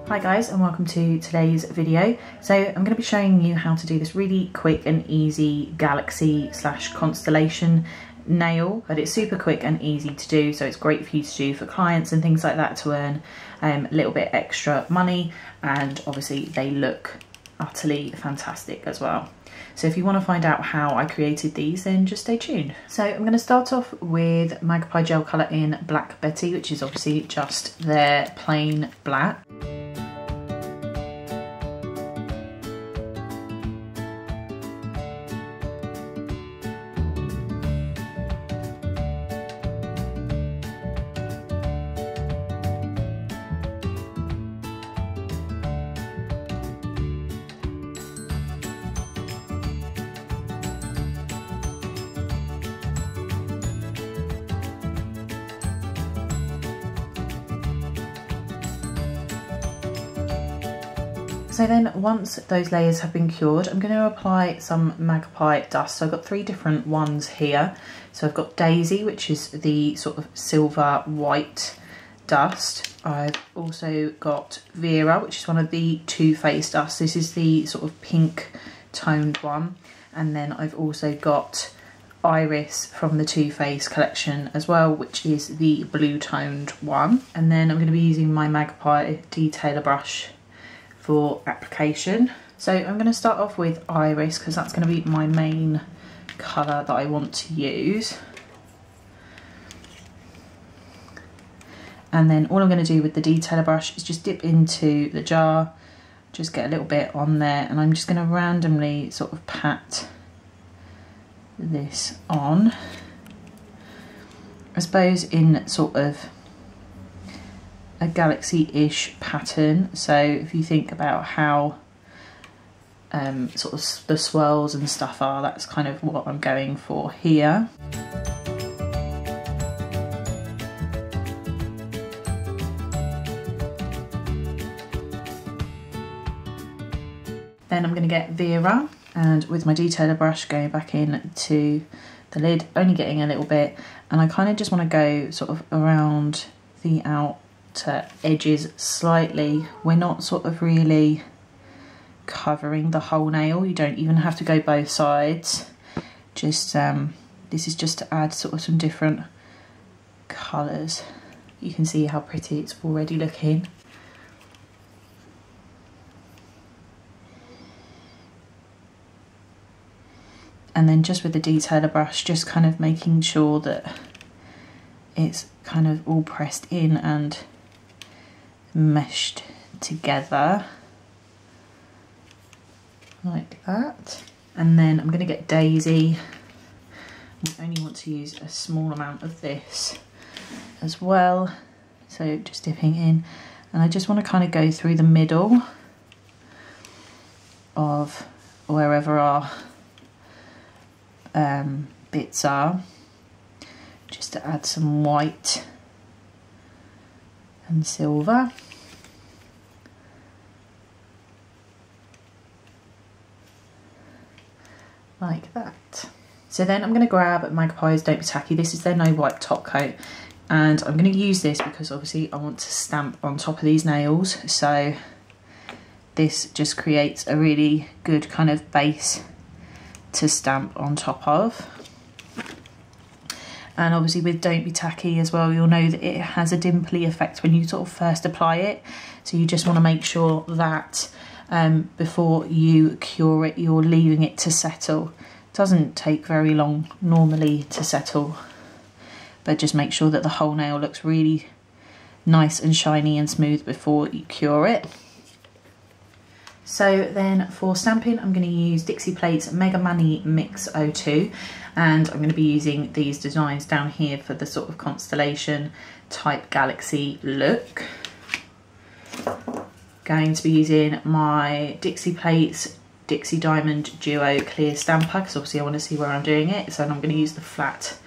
Hi guys, and welcome to today's video. So I'm going to be showing you how to do this really quick and easy galaxy / constellation nail, but it's super quick and easy to do, so it's great for you to do for clients and things like that to earn a little bit extra money, and obviously they look utterly fantastic as well. So if you want to find out how I created these, then just stay tuned. So I'm going to start off with Magpie Gel Colour in Black Betty, which is obviously just their plain black. So then once those layers have been cured, I'm going to apply some Magpie dust. So I've got 3 different ones here. So I've got Daisy, which is the sort of silver white dust. I've also got Vera, which is one of the Too Faced dusts. This is the sort of pink toned one. And then I've also got Iris from the Too Faced collection as well, which is the blue toned one. And then I'm going to be using my Magpie detailer brush for application. So I'm going to start off with Iris because that's going to be my main colour that I want to use. And then all I'm going to do with the detailer brush is just dip into the jar, just get a little bit on there, and I'm just going to randomly sort of pat this on. I suppose in sort of a galaxy-ish pattern. So if you think about how sort of the swirls and stuff are, that's kind of what I'm going for here. Then I'm going to get Vera, and with my detailer brush going back in to the lid, only getting a little bit, and I kind of just want to go sort of around the outer edges slightly. We're not sort of really covering the whole nail. You don't even have to go both sides. Just this is just to add sort of some different colours. You can see how pretty it's already looking. And then just with the detailer brush, just kind of making sure that it's kind of all pressed in and meshed together like that. And then I'm going to get Daisy. I only want to use a small amount of this as well, so just dipping in, and I just want to kind of go through the middle of wherever our bits are, just to add some white and silver. Like that. So then I'm going to grab Magpie's Don't Be Tacky. This is their no wipe top coat, and I'm going to use this because obviously I want to stamp on top of these nails, so this just creates a really good kind of base to stamp on top of. And obviously with Don't Be Tacky as well, you'll know that it has a dimply effect when you sort of first apply it, so you just want to make sure that before you cure it, you're leaving it to settle. It doesn't take very long normally to settle, but just make sure that the whole nail looks really nice and shiny and smooth before you cure it. So then for stamping, I'm going to use Dixie Plate's Mega Money Mix 02, and I'm going to be using these designs down here for the sort of constellation type galaxy look. Going to be using my Dixie Plate's Dixie Diamond Duo Clear Stamper, because obviously I want to see where I'm doing it, so I'm going to use the flat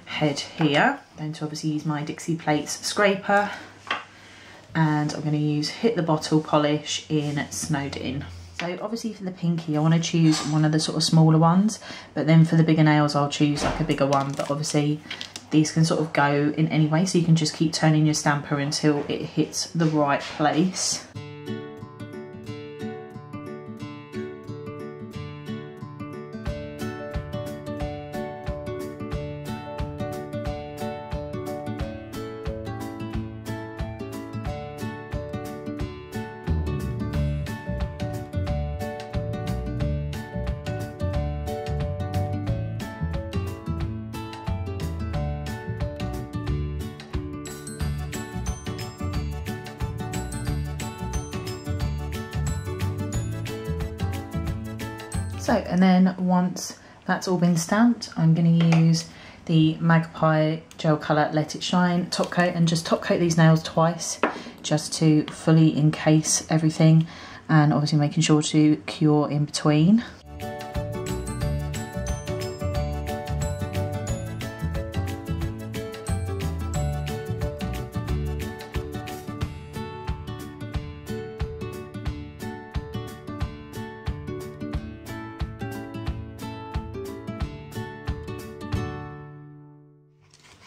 head here. Going to obviously use my Dixie Plate's Scraper, and I'm going to use Hit the Bottle polish in Snowed In. So obviously for the pinky I want to choose one of the sort of smaller ones, but then for the bigger nails I'll choose like a bigger one, but obviously these can sort of go in any way, so you can just keep turning your stamper until it hits the right place. So, and then once that's all been stamped, I'm going to use the Magpie Gel Colour Let It Shine top coat and just top coat these nails twice just to fully encase everything, and obviously making sure to cure in between.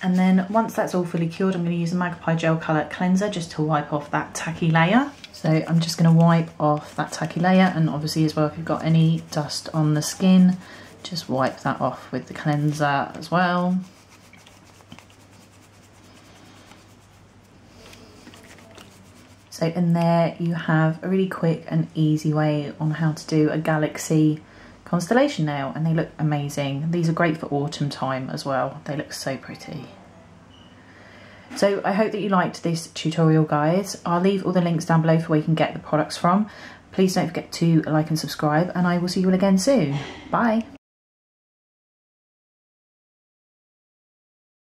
And then once that's all fully cured, I'm going to use a Magpie Gel Colour cleanser just to wipe off that tacky layer. So I'm just going to wipe off that tacky layer, and obviously as well, if you've got any dust on the skin, just wipe that off with the cleanser as well. So in there you have a really quick and easy way on how to do a galaxy constellation nail, and they look amazing. These are great for autumn time as well. They look so pretty. So I hope that you liked this tutorial, guys. I'll leave all the links down below for where you can get the products from. Please don't forget to like and subscribe, and I will see you all again soon. Bye.